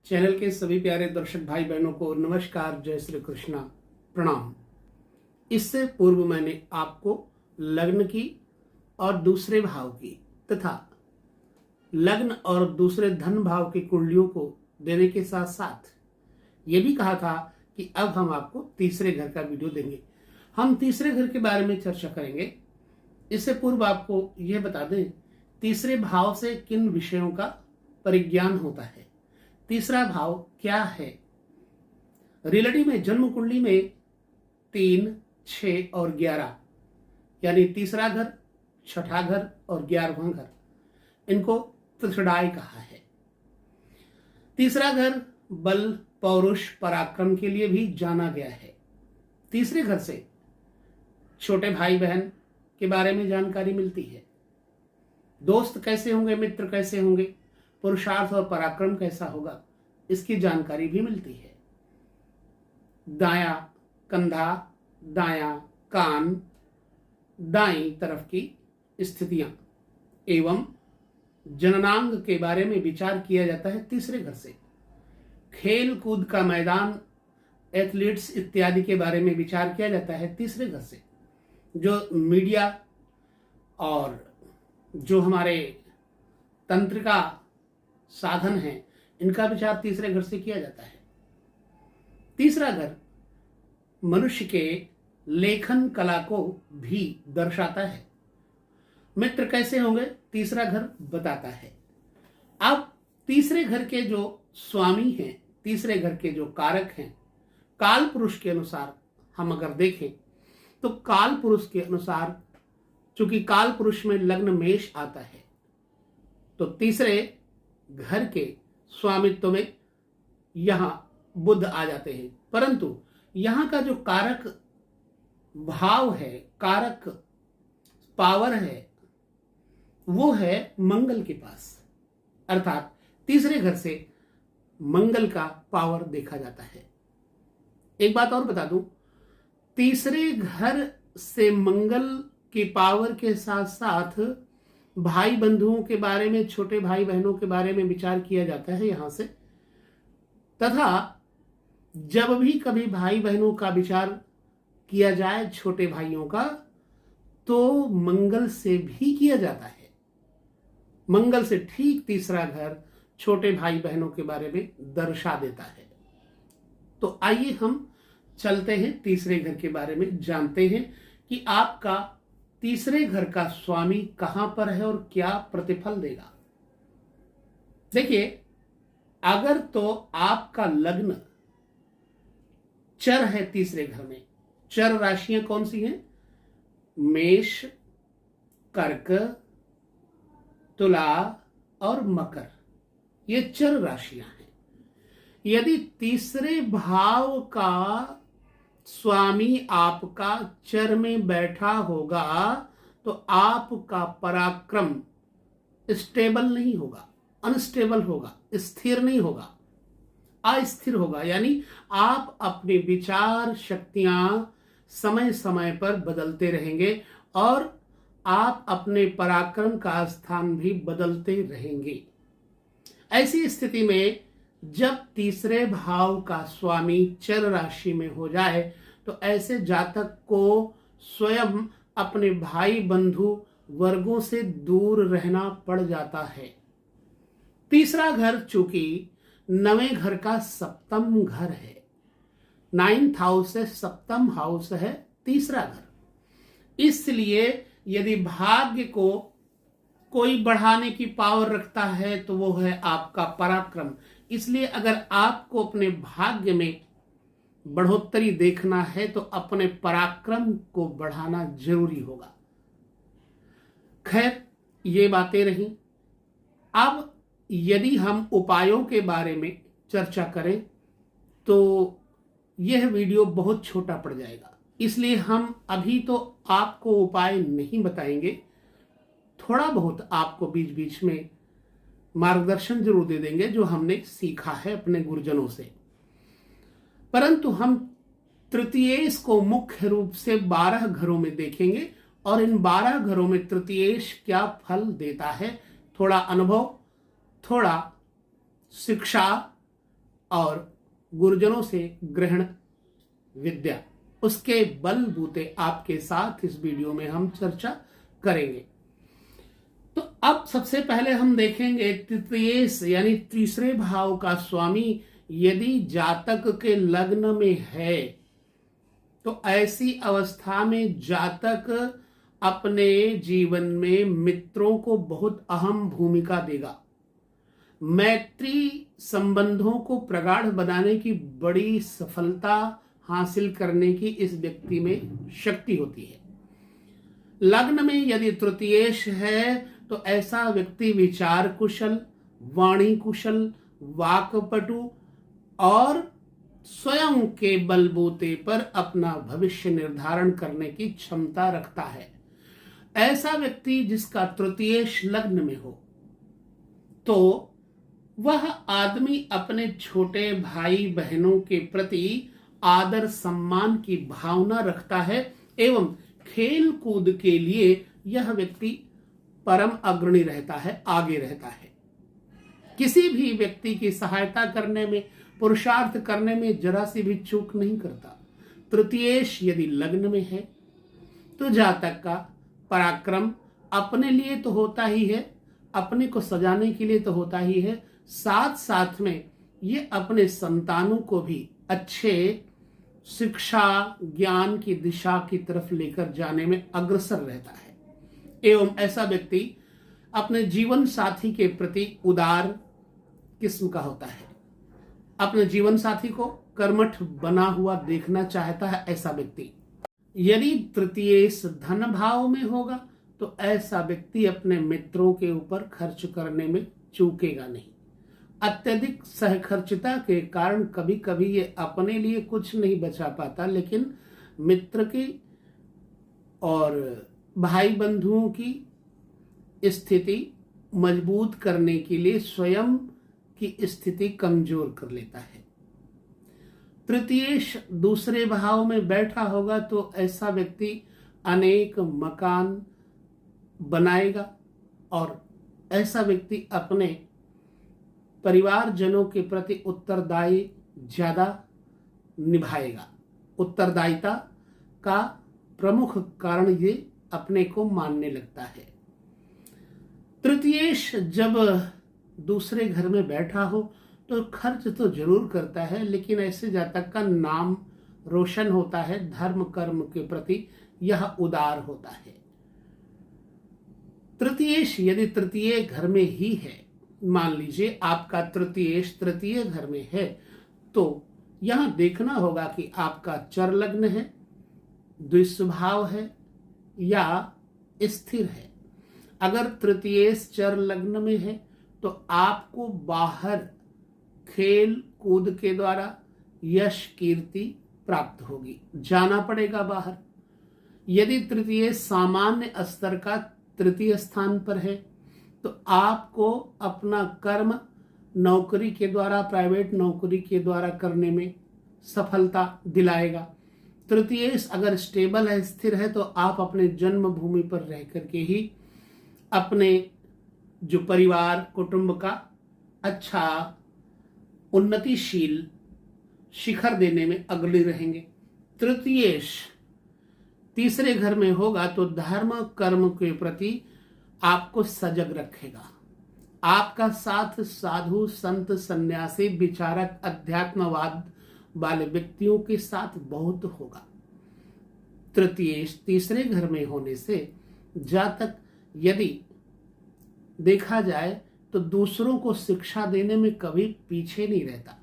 Channel के सभी प्यारे दर्शक भाई बहनों को नमस्कार, जय श्री कृष्णा, प्रणाम। इससे पूर्व मैंने आपको लग्न की और दूसरे भाव की तथा लग्न और दूसरे धन भाव की कुंडलियों को देने के साथ साथ ये भी कहा था कि अब हम आपको तीसरे घर का वीडियो देंगे। हम तीसरे घर के बारे में चर्चा करेंगे। इससे पूर्व आपको यह बता दें तीसरे भाव से किन विषयों का परिज्ञान होता है, तीसरा भाव क्या है। रिलेटिव में जन्म कुंडली में 3, 6 और 11 यानी तीसरा घर, छठा घर और 11वां घर, इनको त्रिषडाई कहा है। तीसरा घर बल, पौरुष, पराक्रम के लिए भी जाना गया है। तीसरे घर से छोटे भाई बहन के बारे में जानकारी मिलती है। दोस्त कैसे होंगे, मित्र कैसे होंगे, पुरुषार्थ और पराक्रम कैसा होगा, इसकी जानकारी भी मिलती है। दायां कंधा, दायां कान, दाईं तरफ की स्थितियां एवं जननांग के बारे में विचार किया जाता है तीसरे घर से। खेल कूद का मैदान, एथलीट्स इत्यादि के बारे में विचार किया जाता है तीसरे घर से। जो मीडिया और जो हमारे तंत्रिका साधन हैं, इनका विचार तीसरे घर से किया जाता है। तीसरा घर मनुष्य के लेखन कला को भी दर्शाता है। मित्र कैसे होंगे, तीसरा घर बताता है। अब तीसरे घर के जो स्वामी हैं, तीसरे घर के जो कारक हैं, काल पुरुष के अनुसार हम अगर देखें तो काल पुरुष के अनुसार, चूंकि काल पुरुष में लग्न मेष आता है, तो तीसरे घर के स्वामित्व में यहां बुध आ जाते हैं। परंतु यहां का जो कारक भाव है, कारक पावर है, वो है मंगल के पास। अर्थात तीसरे घर से मंगल का पावर देखा जाता है। एक बात और बता दूं, तीसरे घर से मंगल की पावर के साथ साथ भाई बंधुओं के बारे में, छोटे भाई बहनों के बारे में विचार किया जाता है यहां से। तथा जब भी कभी भाई बहनों का विचार किया जाए, छोटे भाइयों का, तो मंगल से भी किया जाता है। मंगल से ठीक तीसरा घर छोटे भाई बहनों के बारे में दर्शा देता है। तो आइए हम चलते हैं तीसरे घर के बारे में, जानते हैं कि आपका तीसरे घर का स्वामी कहां पर है और क्या प्रतिफल देगा। देखिए, अगर तो आपका लग्न चर है तीसरे घर में, चर राशियां कौन सी हैं? मेष, कर्क, तुला और मकर, ये चर राशियां हैं। यदि तीसरे भाव का स्वामी आपका चर में बैठा होगा तो आपका पराक्रम स्टेबल नहीं होगा, अनस्टेबल होगा, स्थिर नहीं होगा, अस्थिर होगा। यानी आप अपने विचार शक्तियां समय समय पर बदलते रहेंगे और आप अपने पराक्रम का स्थान भी बदलते रहेंगे। ऐसी स्थिति में जब तीसरे भाव का स्वामी चर राशि में हो जाए तो ऐसे जातक को स्वयं अपने भाई बंधु वर्गों से दूर रहना पड़ जाता है। तीसरा घर चूंकि 9वें घर का सप्तम घर है, 9th हाउस से सप्तम हाउस है तीसरा घर। इसलिए यदि भाग्य को कोई बढ़ाने की पावर रखता है तो वो है आपका पराक्रम। इसलिए अगर आपको अपने भाग्य में बढ़ोतरी देखना है तो अपने पराक्रम को बढ़ाना जरूरी होगा। खैर, ये बातें रहीं। अब यदि हम उपायों के बारे में चर्चा करें तो यह वीडियो बहुत छोटा पड़ जाएगा। इसलिए हम अभी तो आपको उपाय नहीं बताएंगे, थोड़ा बहुत आपको बीच बीच में मार्गदर्शन जरूर दे देंगे जो हमने सीखा है अपने गुरुजनों से। परंतु हम तृतीयेश को मुख्य रूप से 12 घरों में देखेंगे और इन 12 घरों में तृतीयेश क्या फल देता है, थोड़ा अनुभव, थोड़ा शिक्षा, और गुरुजनों से ग्रहण विद्या, उसके बलबूते आपके साथ इस वीडियो में हम चर्चा करेंगे। तो अब सबसे पहले हम देखेंगे तृतीयेश यानी तीसरे भाव का स्वामी यदि जातक के लग्न में है तो ऐसी अवस्था में जातक अपने जीवन में मित्रों को बहुत अहम भूमिका देगा। मैत्री संबंधों को प्रगाढ़ बनाने की बड़ी सफलता हासिल करने की इस व्यक्ति में शक्ति होती है। लग्न में यदि तृतीयेश है तो ऐसा व्यक्ति विचार कुशल, वाणी कुशल, वाक्पटु और स्वयं के बलबूते पर अपना भविष्य निर्धारण करने की क्षमता रखता है। ऐसा व्यक्ति जिसका तृतीयेश लग्न में हो तो वह आदमी अपने छोटे भाई बहनों के प्रति आदर सम्मान की भावना रखता है एवं खेल कूद के लिए यह व्यक्ति परम अग्रणी रहता है, आगे रहता है। किसी भी व्यक्ति की सहायता करने में, पुरुषार्थ करने में जरा सी भी चूक नहीं करता। तृतीयेश यदि लग्न में है तो जातक का पराक्रम अपने लिए तो होता ही है, अपने को सजाने के लिए तो होता ही है, साथ साथ में ये अपने संतानों को भी अच्छे शिक्षा ज्ञान की दिशा की तरफ लेकर जाने में अग्रसर रहता है। एवं ऐसा व्यक्ति अपने जीवन साथी के प्रति उदार किस्म का होता है, अपने जीवन साथी को कर्मठ बना हुआ देखना चाहता है ऐसा व्यक्ति। यदि तृतीयेश धन भाव में होगा तो ऐसा व्यक्ति अपने मित्रों के ऊपर खर्च करने में चूकेगा नहीं। अत्यधिक सहखर्चिता के कारण कभी कभी ये अपने लिए कुछ नहीं बचा पाता, लेकिन मित्र की और भाई बंधुओं की स्थिति मजबूत करने के लिए स्वयं की स्थिति कमजोर कर लेता है। तृतीयेश दूसरे भाव में बैठा होगा तो ऐसा व्यक्ति अनेक मकान बनाएगा और ऐसा व्यक्ति अपने परिवारजनों के प्रति उत्तरदायी ज्यादा निभाएगा। उत्तरदायिता का प्रमुख कारण ये अपने को मानने लगता है। तृतीयेश जब दूसरे घर में बैठा हो तो खर्च तो जरूर करता है, लेकिन ऐसे जातक का नाम रोशन होता है, धर्म कर्म के प्रति यह उदार होता है। तृतीयेश यदि तृतीय घर में ही है, मान लीजिए आपका तृतीयेश तृतीय घर में है, तो यहां देखना होगा कि आपका चर लग्न है, द्विस्वभाव है या स्थिर है। अगर तृतीयेश चर लग्न में है तो आपको बाहर खेल कूद के द्वारा यश कीर्ति प्राप्त होगी, जाना पड़ेगा बाहर। यदि तृतीय सामान्य स्तर का तृतीय स्थान पर है तो आपको अपना कर्म नौकरी के द्वारा, प्राइवेट नौकरी के द्वारा करने में सफलता दिलाएगा। तृतीयेश अगर स्टेबल है, स्थिर है, तो आप अपने जन्म भूमि पर रह करके ही अपने जो परिवार कुटुंब का अच्छा उन्नतिशील शिखर देने में अग्रणी रहेंगे। तृतीयेश तीसरे घर में होगा तो धर्म कर्म के प्रति आपको सजग रखेगा। आपका साथ साधु संत सन्यासी विचारक अध्यात्मवाद वाले व्यक्तियों के साथ बहुत होगा। तृतीयेश तीसरे घर में होने से जातक यदि देखा जाए तो दूसरों को शिक्षा देने में कभी पीछे नहीं रहता।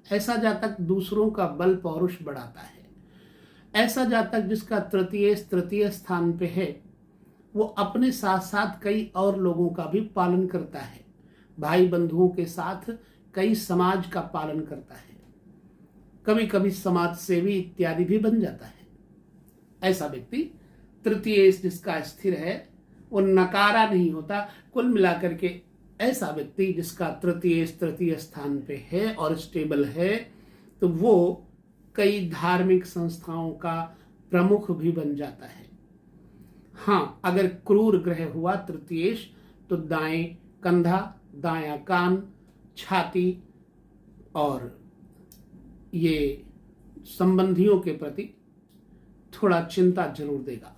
ऐसा जातक दूसरों का बल पौरुष बढ़ाता है। ऐसा जातक जिसका तृतीय स्थान पे है वो अपने साथ साथ कई और लोगों का भी पालन करता है, भाई बंधुओं के साथ कई समाज का पालन करता है, कभी कभी समाज सेवी इत्यादि भी बन जाता है। ऐसा व्यक्ति तृतीय जिसका स्थिर है वो नकारा नहीं होता। कुल मिलाकर के ऐसा व्यक्ति जिसका तृतीय स्थान पे है और स्टेबल है तो वो कई धार्मिक संस्थाओं का प्रमुख भी बन जाता है। हाँ, अगर क्रूर ग्रह हुआ तृतीयेश तो दाएं कंधा, दायां कान, छाती और ये संबंधियों के प्रति थोड़ा चिंता जरूर देगा।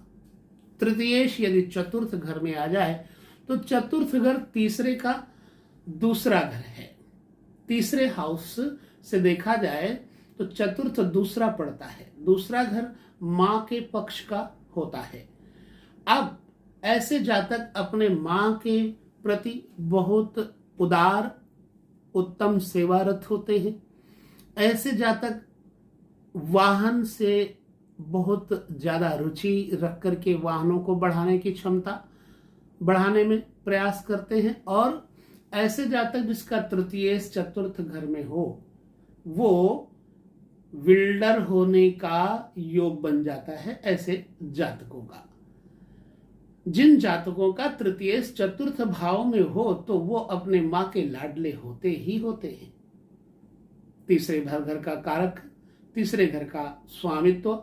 तृतीयेश यदि चतुर्थ घर में आ जाए तो चतुर्थ घर तीसरे का दूसरा घर है। तीसरे हाउस से देखा जाए तो चतुर्थ दूसरा पड़ता है। दूसरा घर मां के पक्ष का होता है। अब ऐसे जातक अपने मां के प्रति बहुत उदार उत्तम सेवारत होते हैं। ऐसे जातक वाहन से बहुत ज्यादा रुचि रख करके वाहनों को बढ़ाने की क्षमता बढ़ाने में प्रयास करते हैं। और ऐसे जातक जिसका तृतीय चतुर्थ घर में हो वो विल्डर होने का योग बन जाता है। ऐसे जातकों का, जिन जातकों का तृतीय चतुर्थ भाव में हो तो वो अपने मां के लाडले होते ही होते हैं। तीसरे घर का कारक, तीसरे घर का स्वामित्व,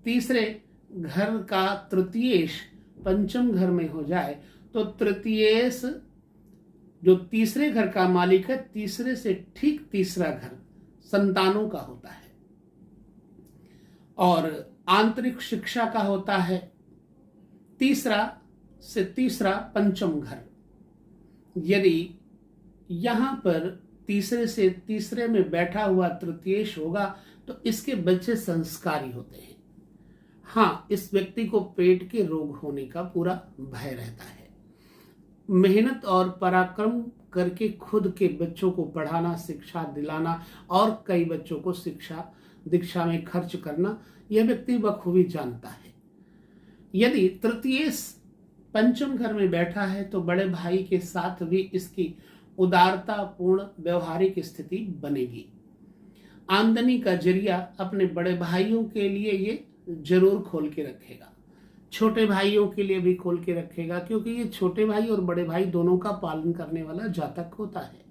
तीसरे घर का तृतीयेश पंचम घर में हो जाए तो तृतीयेश जो तीसरे घर का मालिक है, तीसरे से ठीक तीसरा घर संतानों का होता है और आंतरिक शिक्षा का होता है। तीसरा से तीसरा पंचम घर, यदि यहां पर तीसरे से तीसरे में बैठा हुआ तृतीयेश होगा तो इसके बच्चे संस्कारी होते हैं। हाँ, इस व्यक्ति को पेट के रोग होने का पूरा भय रहता है। मेहनत और पराक्रम करके खुद के बच्चों को पढ़ाना, शिक्षा दिलाना और कई बच्चों को शिक्षा दीक्षा में खर्च करना यह व्यक्ति बखूबी जानता है। यदि तृतीय पंचम घर में बैठा है तो बड़े भाई के साथ भी इसकी उदारतापूर्ण व्यवहारिक स्थिति बनेगी। आमदनी का जरिया अपने बड़े भाइयों के लिए ये जरूर खोल के रखेगा, छोटे भाइयों के लिए भी खोल के रखेगा, क्योंकि ये छोटे भाई और बड़े भाई दोनों का पालन करने वाला जातक होता है।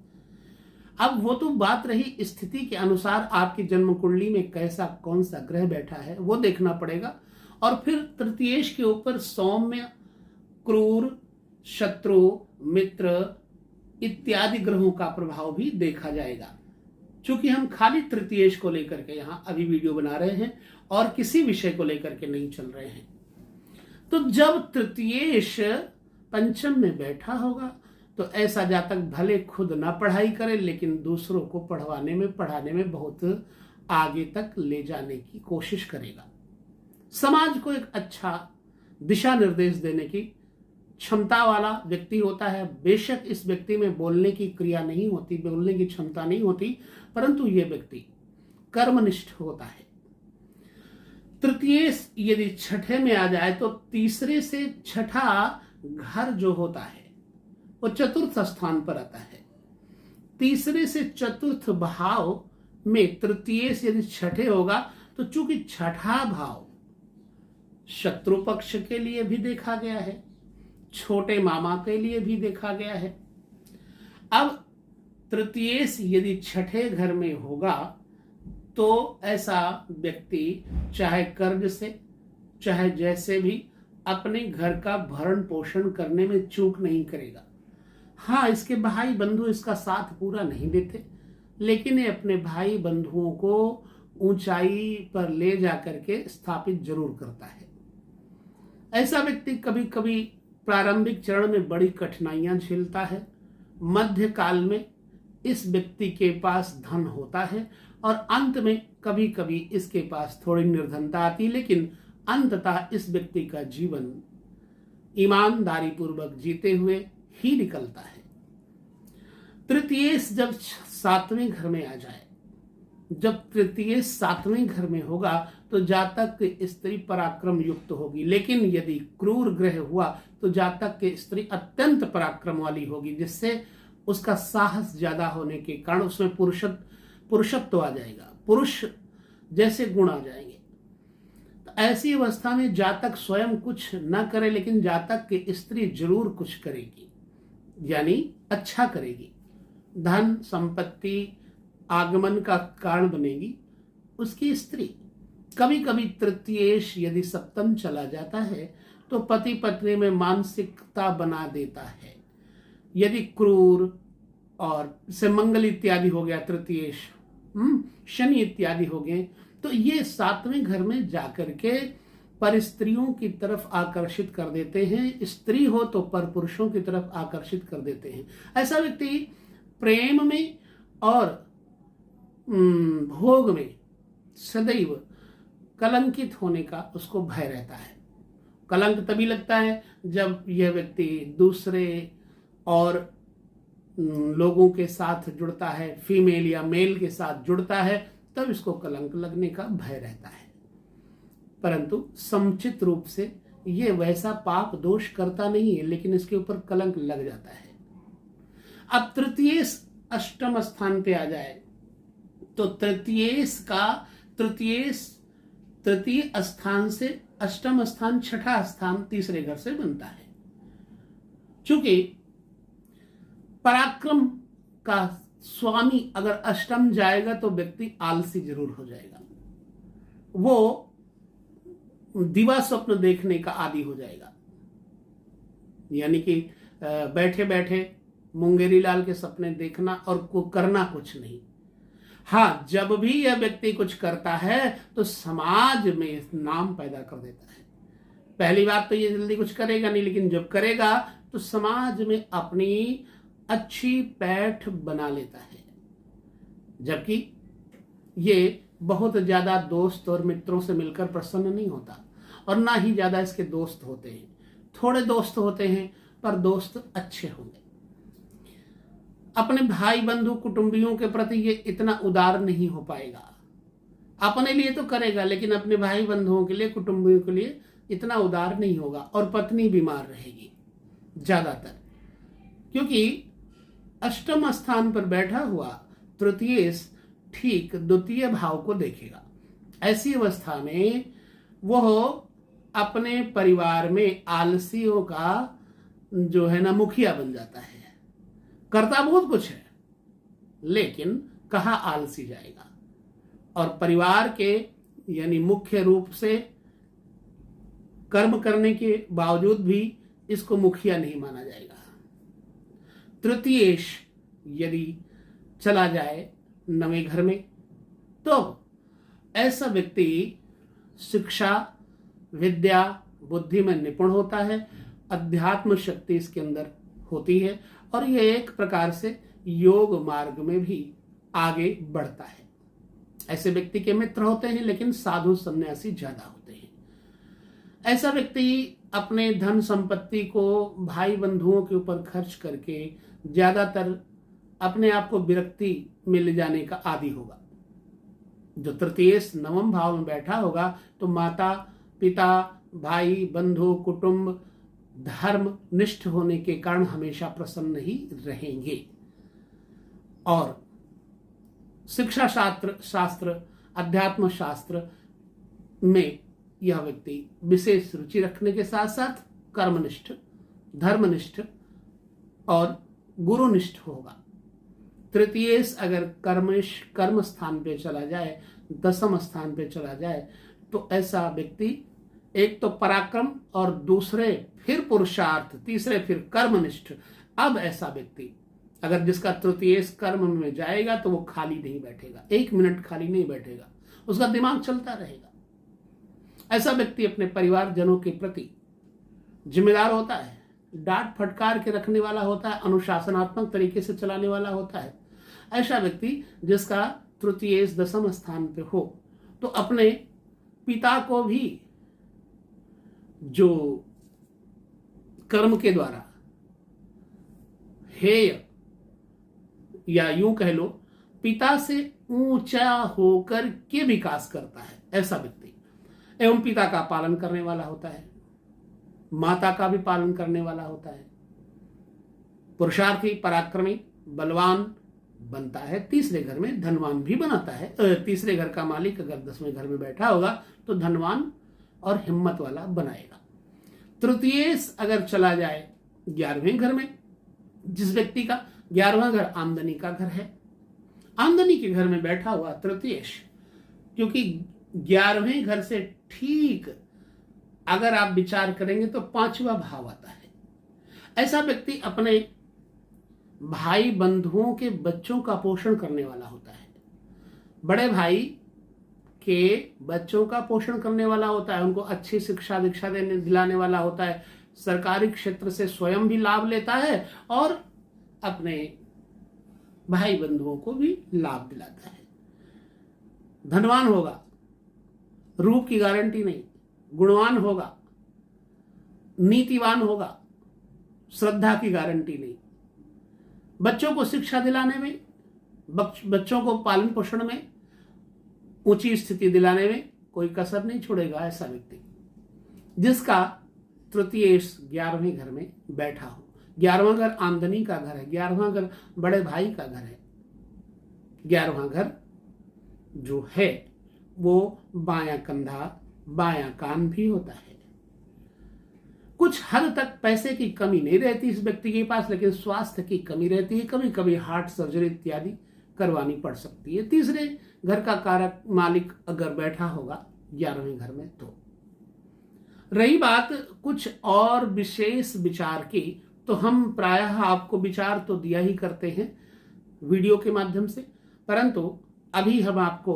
अब वो तो बात रही स्थिति के अनुसार आपकी जन्म कुंडली में कैसा कौन सा ग्रह बैठा है वो देखना पड़ेगा। और फिर तृतीयेश के ऊपर सौम्य, क्रूर, शत्रु, मित्र इत्यादि ग्रहों का प्रभाव भी देखा जाएगा। चूंकि हम खाली तृतीयेश को लेकर के यहाँ अभी वीडियो बना रहे हैं और किसी विषय को लेकर के नहीं चल रहे हैं, तो जब तृतीयेश पंचम में बैठा होगा तो ऐसा जातक भले खुद ना पढ़ाई करे लेकिन दूसरों को पढ़ाने में बहुत आगे तक ले जाने की कोशिश करेगा। समाज को एक अच्छा दिशा निर्देश देने की क्षमता वाला व्यक्ति होता है। बेशक इस व्यक्ति में बोलने की क्रिया नहीं होती, बोलने की क्षमता नहीं होती, परंतु यह व्यक्ति कर्मनिष्ठ होता है। तृतीय यदि छठे में आ जाए तो तीसरे से छठा घर जो होता है वो चतुर्थ स्थान पर आता है। तीसरे से चतुर्थ भाव में तृतीय से यदि छठे होगा तो चूंकि छठा भाव शत्रु पक्ष के लिए भी देखा गया है, छोटे मामा के लिए भी देखा गया है। अब तृतीय यदि छठे घर में होगा तो ऐसा व्यक्ति चाहे कर्ज से चाहे जैसे भी अपने घर का भरण पोषण करने में चूक नहीं करेगा। हाँ, इसके भाई बंधु इसका साथ पूरा नहीं देते, लेकिन ये अपने भाई बंधुओं को ऊंचाई पर ले जाकर के स्थापित जरूर करता है। ऐसा व्यक्ति कभी कभी प्रारंभिक चरण में बड़ी कठिनाइयां झेलता है। मध्य काल में इस व्यक्ति के पास धन होता है और अंत में कभी कभी इसके पास थोड़ी निर्धनता आती है, लेकिन अंततः इस व्यक्ति का जीवन ईमानदारी पूर्वक जीते हुए ही निकलता है। तृतीय जब सातवें घर में आ जाए, जब तृतीय सातवें घर में होगा तो जातक स्त्री पराक्रम युक्त होगी, लेकिन यदि क्रूर ग्रह हुआ तो जातक की स्त्री अत्यंत पराक्रम वाली होगी, जिससे उसका साहस ज्यादा होने के कारण उसमें पुरुषत्व आ जाएगा, पुरुष जैसे गुण आ जाएंगे। तो ऐसी अवस्था में जातक स्वयं कुछ न करे लेकिन जातक की स्त्री जरूर कुछ करेगी, यानी अच्छा करेगी, धन संपत्ति आगमन का कारण बनेगी उसकी स्त्री। कभी कभी तृतीयेश यदि सप्तम चला जाता है तो पति पत्नी में मानसिकता बना देता है। यदि क्रूर और से मंगल इत्यादि हो गया तृतीयेश शनि इत्यादि हो गए, तो ये 7वें घर में जाकर के पर स्त्रियों की तरफ आकर्षित कर देते हैं, स्त्री हो तो पर पुरुषों की तरफ आकर्षित कर देते हैं। ऐसा व्यक्ति प्रेम में और भोग में सदैव कलंकित होने का उसको भय रहता है। कलंक तभी लगता है जब यह व्यक्ति दूसरे और लोगों के साथ जुड़ता है, फीमेल या मेल के साथ जुड़ता है, तब इसको कलंक लगने का भय रहता है। परंतु समुचित रूप से ये वैसा पाप दोष करता नहीं है, लेकिन इसके ऊपर कलंक लग जाता है। अब तृतीय अष्टम स्थान पे आ जाए तो तृतीय स्थान से अष्टम स्थान, छठा स्थान तीसरे घर से बनता है। चूंकि पराक्रम का स्वामी अगर अष्टम जाएगा तो व्यक्ति आलसी जरूर हो जाएगा, वो दिवा स्वप्न देखने का आदी हो जाएगा, यानी कि बैठे बैठे मुंगेरी लाल के सपने देखना और को करना कुछ नहीं। हाँ, जब भी यह व्यक्ति कुछ करता है तो समाज में नाम पैदा कर देता है। पहली बात तो ये जल्दी कुछ करेगा नहीं, लेकिन जब करेगा तो समाज में अपनी अच्छी पैठ बना लेता है। जबकि ये बहुत ज्यादा दोस्त और मित्रों से मिलकर प्रसन्न नहीं होता, और ना ही ज्यादा इसके दोस्त होते हैं। थोड़े दोस्त होते हैं पर दोस्त अच्छे होंगे। अपने भाई बंधु कुटुंबियों के प्रति ये इतना उदार नहीं हो पाएगा। अपने लिए तो करेगा, लेकिन अपने भाई बंधुओं के लिए, कुटुंबियों के लिए इतना उदार नहीं होगा। और पत्नी बीमार रहेगी ज्यादातर, क्योंकि अष्टम स्थान पर बैठा हुआ तृतीय ठीक द्वितीय भाव को देखेगा। ऐसी अवस्था में वह अपने परिवार में आलसियों का जो है ना मुखिया बन जाता है। करता बहुत कुछ है, लेकिन कहाँ आलसी जाएगा। और परिवार के यानी मुख्य रूप से कर्म करने के बावजूद भी इसको मुखिया नहीं माना जाएगा। तृतीयेश यदि चला जाए 9वें घर में तो ऐसा व्यक्ति शिक्षा, विद्या, बुद्धि में निपुण होता है, अध्यात्म शक्ति इसके अंदर होती है, और यह एक प्रकार से योग मार्ग में भी आगे बढ़ता है। ऐसे व्यक्ति के मित्र होते हैं, लेकिन साधु सन्यासी ज्यादा होते हैं। ऐसा व्यक्ति अपने धन संपत्ति को भाई बंधुओं के ऊपर खर्च करके ज्यादातर अपने आप को विरक्ति में ले जाने का आदी होगा। जो तृतीय 9वें भाव में बैठा होगा तो माता पिता, भाई बंधु, कुटुंब धर्म निष्ठ होने के कारण हमेशा प्रसन्न ही रहेंगे। और शिक्षा शास्त्र, अध्यात्म शास्त्र में यह व्यक्ति विशेष रुचि रखने के साथ साथ कर्मनिष्ठ, धर्मनिष्ठ और गुरुनिष्ठ होगा। तृतीय अगर कर्म स्थान पे चला जाए, 10वें स्थान पे चला जाए, तो ऐसा व्यक्ति एक तो पराक्रम और दूसरे फिर पुरुषार्थ, तीसरे फिर कर्मनिष्ठ। अब ऐसा व्यक्ति अगर जिसका तृतीय कर्म में जाएगा तो वो खाली नहीं बैठेगा, 1 मिनट खाली नहीं बैठेगा, उसका दिमाग चलता रहेगा। ऐसा व्यक्ति अपने परिवारजनों के प्रति जिम्मेदार होता है, डांट फटकार के रखने वाला होता है, अनुशासनात्मक तरीके से चलाने वाला होता है। ऐसा व्यक्ति जिसका तृतीय 10वें स्थान पे हो तो अपने पिता को भी जो कर्म के द्वारा हेय या यूं कह लो पिता से ऊंचा होकर के विकास करता है, ऐसा व्यक्ति एवं पिता का पालन करने वाला होता है, माता का भी पालन करने वाला होता है, पुरुषार्थी, पराक्रमी, बलवान बनता है, तीसरे घर में धनवान भी बनाता है। तीसरे घर का मालिक अगर 10वें घर में बैठा होगा तो धनवान और हिम्मत वाला बनाएगा। तृतीय अगर चला जाए 11वें घर में, जिस व्यक्ति का 11वां घर आमदनी का घर है, आमदनी के घर में बैठा हुआ तृतीय, क्योंकि 11वें घर से ठीक अगर आप विचार करेंगे तो 5वां भाव आता है। ऐसा व्यक्ति अपने भाई बंधुओं के बच्चों का पोषण करने वाला होता है। बड़े भाई के बच्चों का पोषण करने वाला होता है, उनको अच्छी शिक्षा दीक्षा देने दिलाने वाला होता है, सरकारी क्षेत्र से स्वयं भी लाभ लेता है और अपने भाई बंधुओं को भी लाभ दिलाता है। धनवान होगा, रूप की गारंटी नहीं, गुणवान होगा, नीतिवान होगा, श्रद्धा की गारंटी नहीं। बच्चों को शिक्षा दिलाने में, बच्चों को पालन पोषण में, ऊंची स्थिति दिलाने में कोई कसर नहीं छोड़ेगा ऐसा व्यक्ति जिसका तृतीयेश 11वें घर में बैठा हो। 11वां घर आमदनी का घर है, 11वां घर बड़े भाई का घर है, 11वां घर जो है वो बायां कंधा बायां कान भी होता है। कुछ हद तक पैसे की कमी नहीं रहती इस व्यक्ति के पास, लेकिन स्वास्थ्य की कमी रहती है, कभी कभी हार्ट सर्जरी इत्यादि करवानी पड़ सकती है। तीसरे घर का कारक मालिक अगर बैठा होगा 11वें घर में तो। रही बात कुछ और विशेष विचार की, तो हम प्रायः आपको विचार तो दिया ही करते हैं वीडियो के माध्यम से, परंतु अभी हम आपको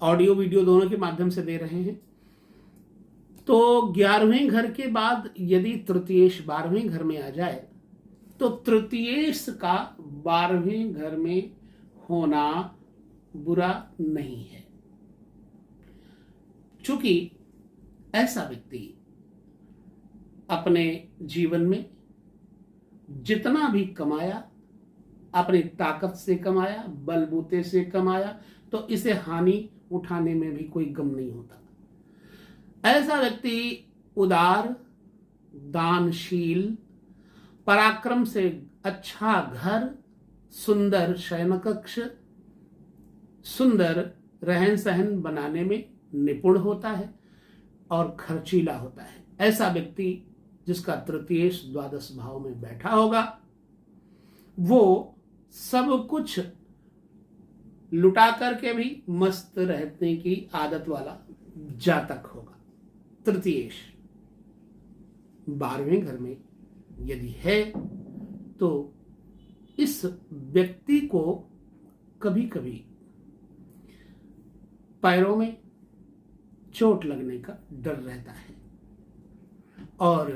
ऑडियो वीडियो दोनों के माध्यम से दे रहे हैं। तो 11वें घर के बाद यदि तृतीयेश 12वें घर में आ जाए तो तृतीयेश का 12वें घर में होना बुरा नहीं है, चूंकि ऐसा व्यक्ति अपने जीवन में जितना भी कमाया अपनी ताकत से कमाया, बलबूते से कमाया, तो इसे हानि उठाने में भी कोई गम नहीं होता। ऐसा व्यक्ति उदार, दानशील, पराक्रम से अच्छा घर, सुंदर शयन कक्ष, सुंदर रहन सहन बनाने में निपुण होता है और खर्चीला होता है। ऐसा व्यक्ति जिसका तृतीयेश 12 भाव में बैठा होगा वो सब कुछ लुटा करके भी मस्त रहने की आदत वाला जातक होगा। तृतीयेश 12वें घर में यदि है तो इस व्यक्ति को कभी कभी पैरों में चोट लगने का डर रहता है और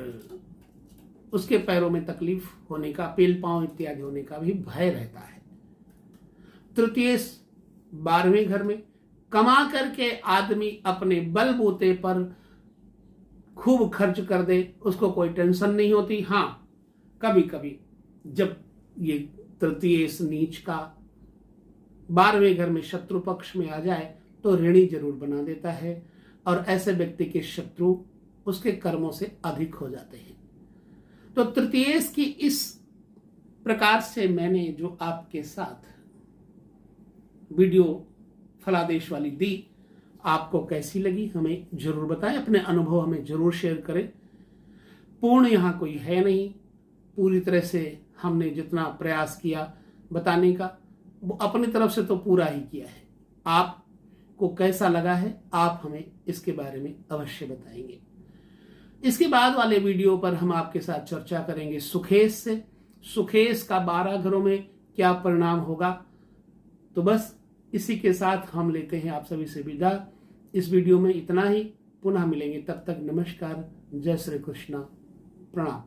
उसके पैरों में तकलीफ होने का, पेल पांव इत्यादि होने का भी भय रहता है। तृतीयेश 12वें घर में कमा करके आदमी अपने बलबूते पर खूब खर्च कर दे, उसको कोई टेंशन नहीं होती। हाँ, कभी कभी जब ये तृतीयेश नीच का 12वें घर में शत्रु पक्ष में आ जाए तो ऋणी जरूर बना देता है और ऐसे व्यक्ति के शत्रु उसके कर्मों से अधिक हो जाते हैं। तो तृतीयेश की इस प्रकार से मैंने जो आपके साथ वीडियो फलादेश वाली दी, आपको कैसी लगी हमें जरूर बताएं, अपने अनुभव हमें जरूर शेयर करें। पूर्ण यहाँ कोई है नहीं, पूरी तरह से हमने जितना प्रयास किया बताने का वो अपनी तरफ से तो पूरा ही किया है। आपको कैसा लगा है आप हमें इसके बारे में अवश्य बताएंगे। इसके बाद वाले वीडियो पर हम आपके साथ चर्चा करेंगे सुखेश से। सुखेश का 12 घरों में क्या परिणाम होगा। तो बस इसी के साथ हम लेते हैं आप सभी से विदा। इस वीडियो में इतना ही, पुनः मिलेंगे, तब तक नमस्कार, जय श्री कृष्ण, प्रणाम।